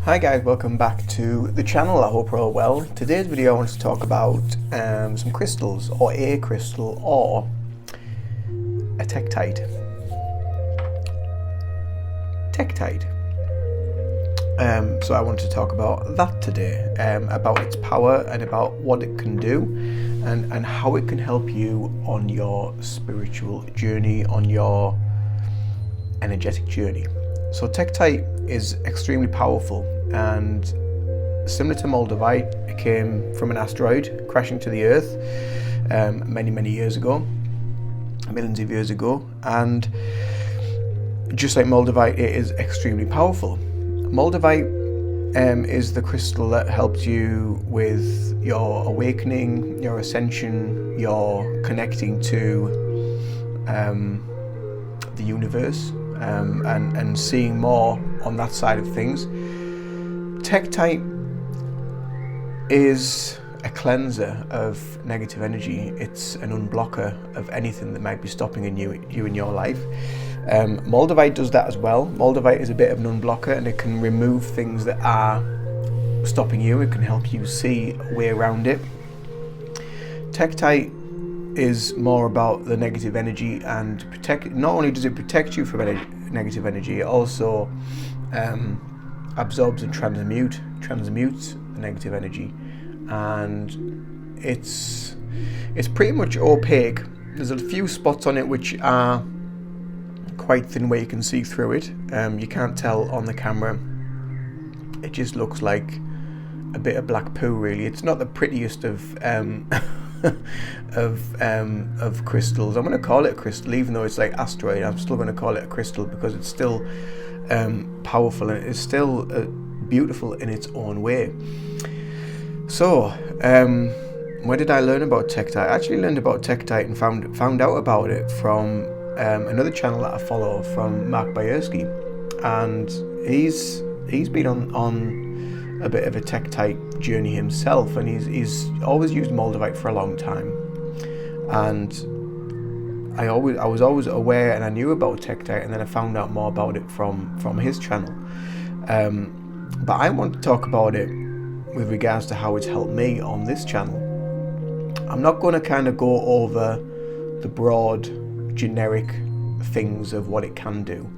Hi guys, welcome back to the channel. I hope you're all well. Today's video I want to talk about some crystals, or a crystal, or a tektite. Tektite. So I want to talk about that today, about its power and about what it can do and how it can help you on your spiritual journey, on your energetic journey. So Tektite is extremely powerful, and similar to Moldavite, it came from an asteroid crashing to the Earth many years ago, millions of years ago, and just like Moldavite, it is extremely powerful. Moldavite is the crystal that helps you with your awakening, your ascension, your connecting to the universe, and seeing more on that side of things. Tektite is a cleanser of negative energy. It's an unblocker of anything that might be stopping you in your life. Moldavite does that as well. Moldavite is a bit of an unblocker, and it can remove things that are stopping you. It can help you see a way around it. Tektite is more about the negative energy and protect. Not only does it protect you from negative energy, it also absorbs and transmutes the negative energy, and it's pretty much opaque. There's a few spots on it which are quite thin where you can see through it. You can't tell on the camera. It just looks like a bit of black poo, really. It's not the prettiest of of crystals. I'm going to call it a crystal, even though it's like asteroid. I'm still going to call it a crystal because it's still powerful, and it's still beautiful in its own way. So where did I learn about Tektite? I actually learned about Tektite and found out about it from another channel that I follow, from Mark Bayersky, and he's been on a bit of a Tektite journey himself, and he's always used Moldavite for a long time, and I was always aware and I knew about Tektite, and then I found out more about it from his channel, but I want to talk about it with regards to how it's helped me on this channel. I'm not going to kind of go over the broad generic things of what it can do.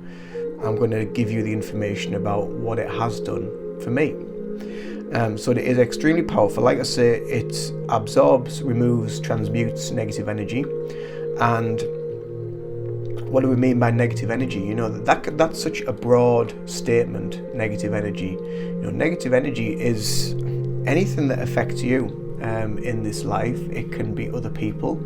I'm going to give you the information about what it has done for me. So it is extremely powerful. Like I say, it absorbs, removes, transmutes negative energy. And what do we mean by negative energy? You know, that's such a broad statement, negative energy. You know, negative energy is anything that affects you in this life. It can be other people.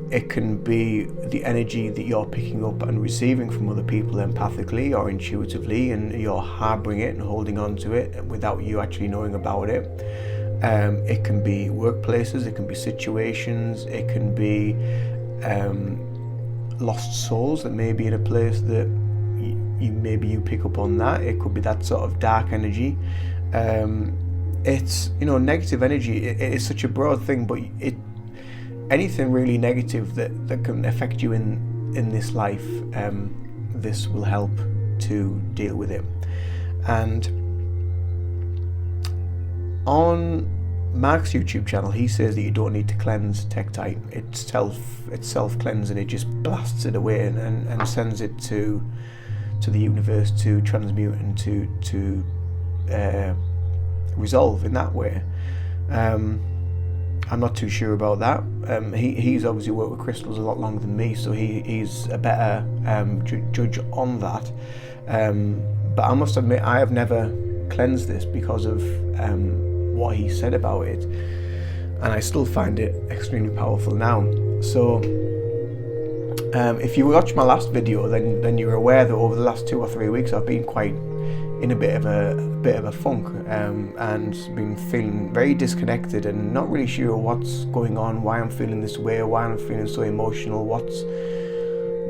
It can be the energy that you're picking up and receiving from other people empathically or intuitively, and you're harboring it and holding on to it without you actually knowing about it. It can be workplaces, it can be situations, it can be lost souls that may be in a place that maybe you pick up on that. It could be that sort of dark energy. It's, you know, negative energy, it is such a broad thing, but anything really negative that can affect you in this life, this will help to deal with it. And on Mark's YouTube channel, he says that you don't need to cleanse Tektite. It's self-cleansing. It just blasts it away and sends it to the universe to transmute and to resolve in that way. I'm not too sure about that. He's obviously worked with crystals a lot longer than me, so he's a better judge on that. But I must admit, I have never cleansed this because of what he said about it, and I still find it extremely powerful now. So if you watched my last video, then you're aware that over the last 2 or 3 weeks I've been quite in a bit of a funk, and been feeling very disconnected and not really sure what's going on, why I'm feeling this way, why I'm feeling so emotional, what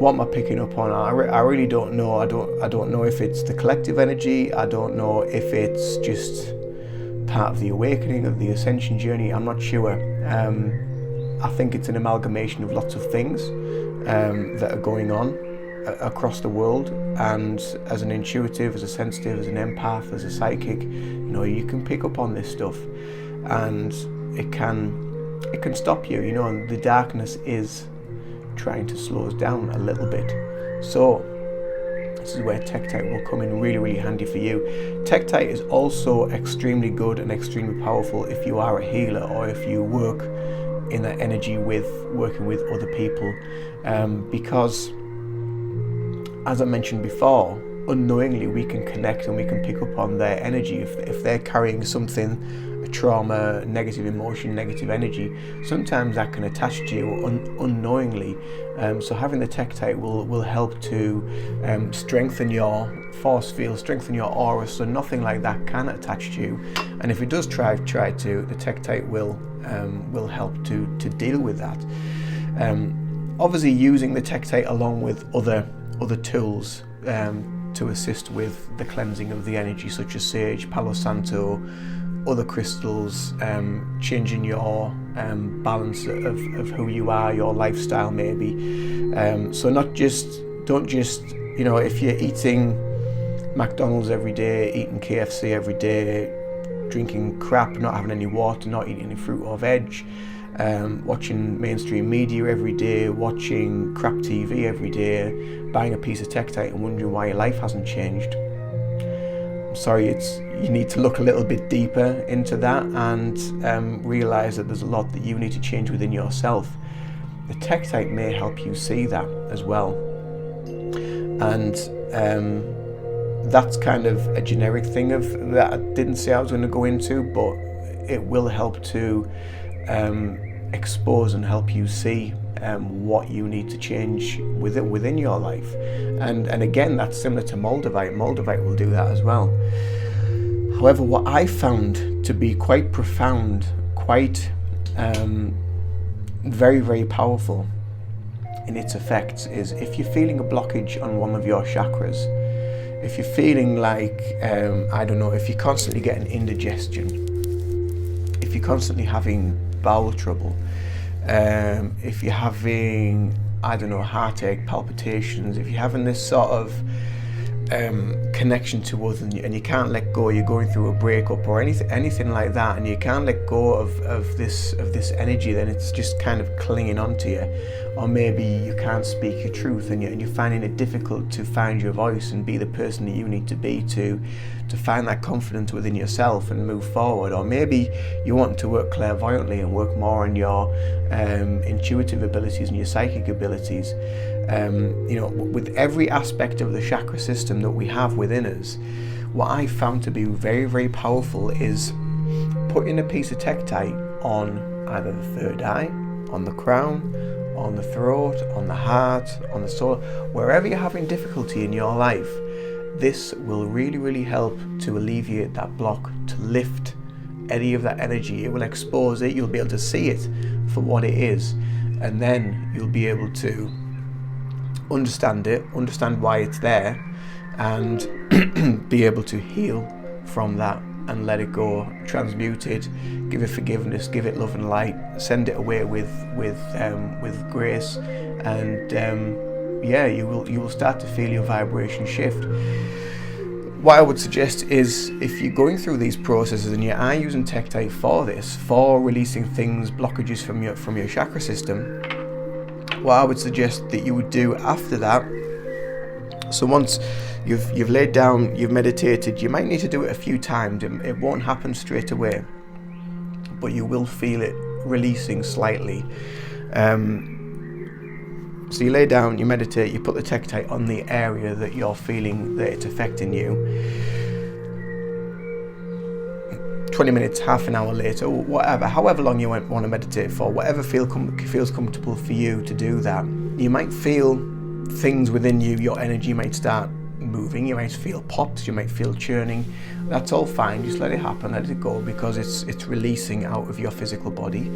am I picking up on. I really don't know. I don't know if it's the collective energy. I don't know if it's just part of the awakening, of the ascension journey. I'm not sure. I think it's an amalgamation of lots of things that are going on. across the world, and as an intuitive, as a sensitive, as an empath, as a psychic, you can pick up on this stuff, and it can stop you, and the darkness is trying to slow us down a little bit. So this is where Tektite will come in really, really handy for you. Tektite is also extremely good and extremely powerful if you are a healer, or if you work in that energy with working with other people, because, as I mentioned before, unknowingly we can connect and we can pick up on their energy. If they're carrying something, a trauma, negative emotion, negative energy, sometimes that can attach to you unknowingly. So having the Tektite will help to strengthen your force field, strengthen your aura, so nothing like that can attach to you. And if it does try to, the Tektite will help to deal with that. Obviously, using the Tektite along with other tools to assist with the cleansing of the energy, such as sage, Palo Santo, other crystals, changing your balance of who you are, your lifestyle maybe. So don't just, if you're eating McDonald's every day, eating KFC every day, drinking crap, not having any water, not eating any fruit or veg, watching mainstream media every day, watching crap TV every day, buying a piece of Tektite and wondering why your life hasn't changed. I'm sorry, you need to look a little bit deeper into that and realise that there's a lot that you need to change within yourself. The Tektite may help you see that as well. And that's kind of a generic thing that I didn't say I was going to go into, but it will help to expose and help you see what you need to change within your life. And again, that's similar to Moldavite. Moldavite will do that as well. However, what I found to be quite profound, quite very, very powerful in its effects, is if you're feeling a blockage on one of your chakras, if you're feeling like, if you're constantly getting indigestion, if you're constantly having bowel trouble, if you're having, heartache, palpitations, if you're having this sort of connection to others and you can't let go, you're going through a breakup or anything like that, and you can't let go of this energy, then it's just kind of clinging onto you. Or maybe you can't speak your truth and you're finding it difficult to find your voice and be the person that you need to be to find that confidence within yourself and move forward. Or maybe you want to work clairvoyantly and work more on your intuitive abilities and your psychic abilities. With every aspect of the chakra system that we have within us, what I found to be very, very powerful is putting a piece of Tektite on either the third eye, on the crown, on the throat, on the heart, on the soul, wherever you're having difficulty in your life. This will really, really help to alleviate that block, to lift any of that energy. It will expose it, you'll be able to see it for what it is, and then you'll be able to understand it, understand why it's there, and be able to heal from that and let it go, transmute it, give it forgiveness, give it love and light, send it away with grace, and you will start to feel your vibration shift. What I would suggest is, if you're going through these processes and you are using Tektite for this, for releasing things, blockages from your chakra system, what I would suggest that you would do after that, so once you've laid down, you've meditated, you might need to do it a few times. It won't happen straight away, but you will feel it releasing slightly. So you lay down, you meditate, you put the Tektite on the area that you're feeling that it's affecting you. 20 minutes, half an hour later, whatever, however long you want to meditate for, whatever feels comfortable for you to do that. You might feel things within you, your energy might start moving, you might feel pops, you might feel churning. That's all fine, just let it happen, let it go, because it's releasing out of your physical body.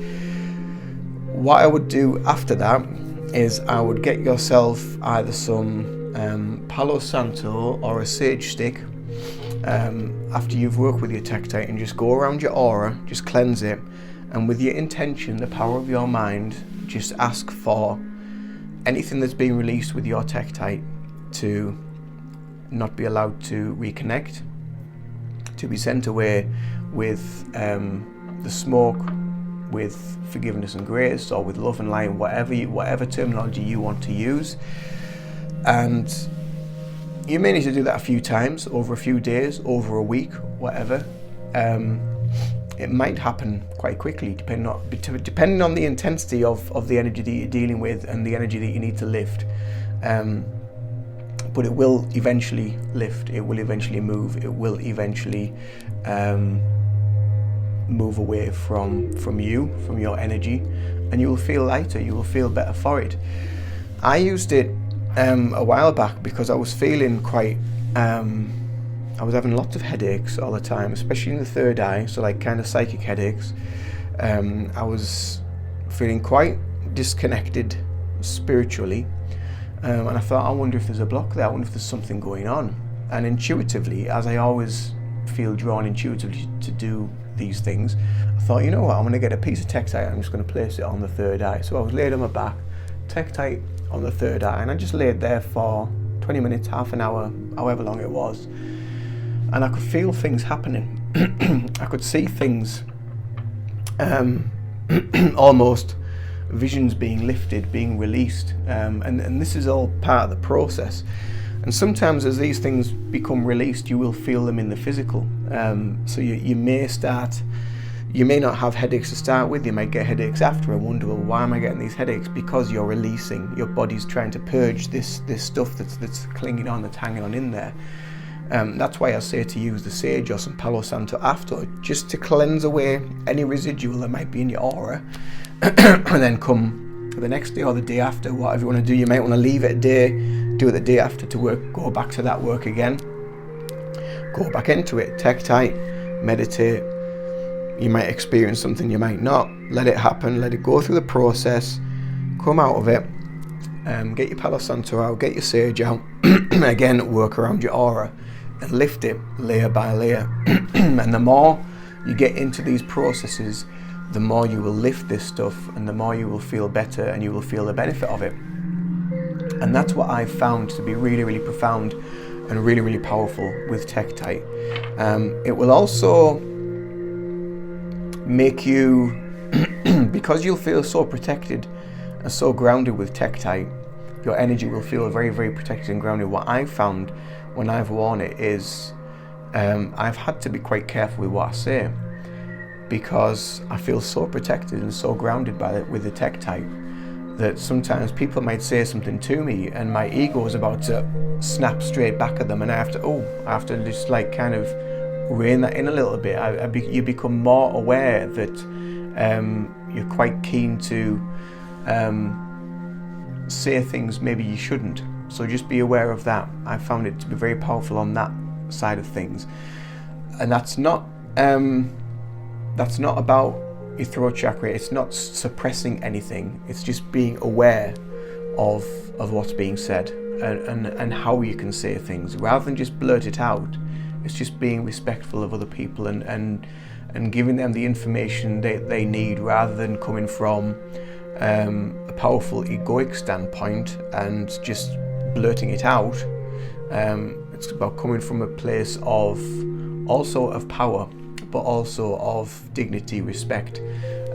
What I would do after that is I would get yourself either some Palo Santo or a sage stick after you've worked with your Tektite, and just go around your aura, just cleanse it, and with your intention, the power of your mind, just ask for anything that's being released with your Tektite, to not be allowed to reconnect, to be sent away with the smoke, with forgiveness and grace, or with love and light, whatever terminology you want to use. And you may need to do that a few times, over a few days, over a week, whatever. It might happen quite quickly, depending on the intensity of the energy that you're dealing with and the energy that you need to lift. But it will eventually lift, it will eventually move, it will eventually move away from you, from your energy, and you will feel lighter, you will feel better for it. I used it a while back because I was feeling quite, I was having lots of headaches all the time, especially in the third eye, so like kind of psychic headaches. I was feeling quite disconnected spiritually, and I thought, I wonder if there's a block there, I wonder if there's something going on. And intuitively, as I always feel drawn intuitively to do these things, I thought, you know what, I'm going to get a piece of Tektite, I'm just going to place it on the third eye. So I was laid on my back, Tektite on the third eye, and I just laid there for 20 minutes, half an hour, however long it was. And I could feel things happening. I could see things, almost visions being lifted, being released. And this is all part of the process. And sometimes as these things become released, you will feel them in the physical. So you may not have headaches to start with, you might get headaches after and wonder, well, why am I getting these headaches? Because you're releasing, your body's trying to purge this stuff that's clinging on, that's hanging on in there. That's why I say to use the sage or some Palo Santo after, just to cleanse away any residual that might be in your aura. And then come the next day or the day after, whatever you want to do, you might want to leave it a day, do it the day after to work, go back to that work again, go back into it, Tektite, meditate. You might experience something, you might not. Let it happen, let it go through the process, come out of it, get your Palo Santo out, get your sage out, again, work around your aura and lift it layer by layer. And the more you get into these processes, the more you will lift this stuff and the more you will feel better and you will feel the benefit of it. And that's what I've found to be really, really profound and really, really powerful with Tektite. It will also make you, because you'll feel so protected and so grounded with Tektite, your energy will feel very, very protected and grounded. What I've found when I've worn it is I've had to be quite careful with what I say, because I feel so protected and so grounded by it with the Tektite that sometimes people might say something to me and my ego is about to snap straight back at them, and I have to just like kind of rein that in a little bit. You become more aware that you're quite keen to say things maybe you shouldn't. So just be aware of that. I found it to be very powerful on that side of things. And that's not about your throat chakra. It's not suppressing anything. It's just being aware of what's being said and how you can say things rather than just blurt it out. It's just being respectful of other people and giving them the information they need, rather than coming from a powerful egoic standpoint and just blurting it out. It's about coming from a place of also of power, but also of dignity, respect,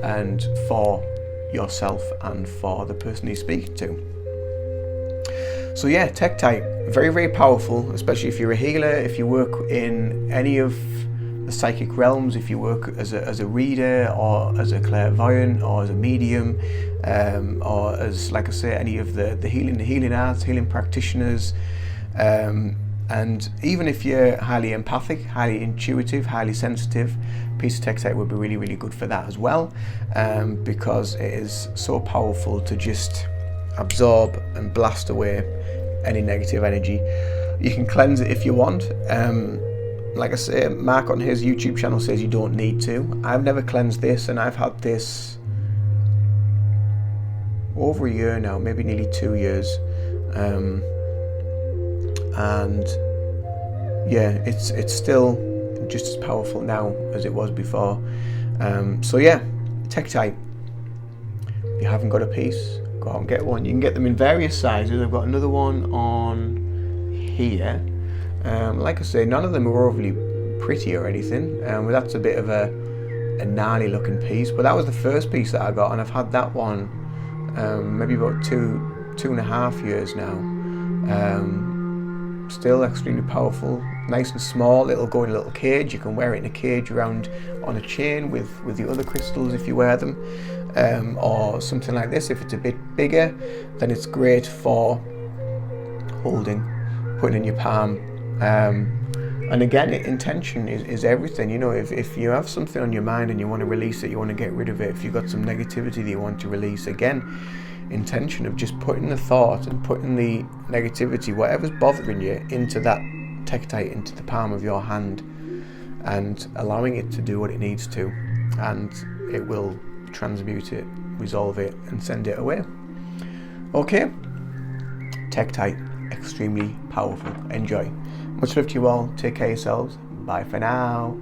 and for yourself and for the person you speak to. So yeah, Tektite, very, very powerful, especially if you're a healer, if you work in any of the psychic realms, if you work as a reader or as a clairvoyant or as a medium, or as, like I say, any of the healing arts, healing practitioners, and even if you're highly empathic, highly intuitive, highly sensitive, a piece of Tektite would be really, really good for that as well, because it is so powerful to just absorb and blast away any negative energy. You can cleanse it if you want. Like I say, Mark on his YouTube channel says you don't need to. I've never cleansed this, and I've had this over a year now, maybe nearly 2 years. And yeah, it's still just as powerful now as it was before. So yeah, Tektite. If you haven't got a piece, go out and get one. You can get them in various sizes. I've got another one on here. Like I say, none of them are overly pretty or anything. That's a bit of a gnarly looking piece, but that was the first piece that I got, and I've had that one maybe about two and a half years now. Still extremely powerful, nice and small. It'll go in a little cage. You can wear it in a cage around on a chain with the other crystals if you wear them, or something like this. If it's a bit bigger, then it's great for holding, putting in your palm. And again, intention is everything. You know, if you have something on your mind and you want to release it, you want to get rid of it, if you've got some negativity that you want to release, again, intention of just putting the thought and putting the negativity, whatever's bothering you, into that Tektite, into the palm of your hand, and allowing it to do what it needs to, and it will transmute it, resolve it, and send it away. Okay, Tektite, extremely powerful. Enjoy. Much love to you all. Take care of yourselves. Bye for now.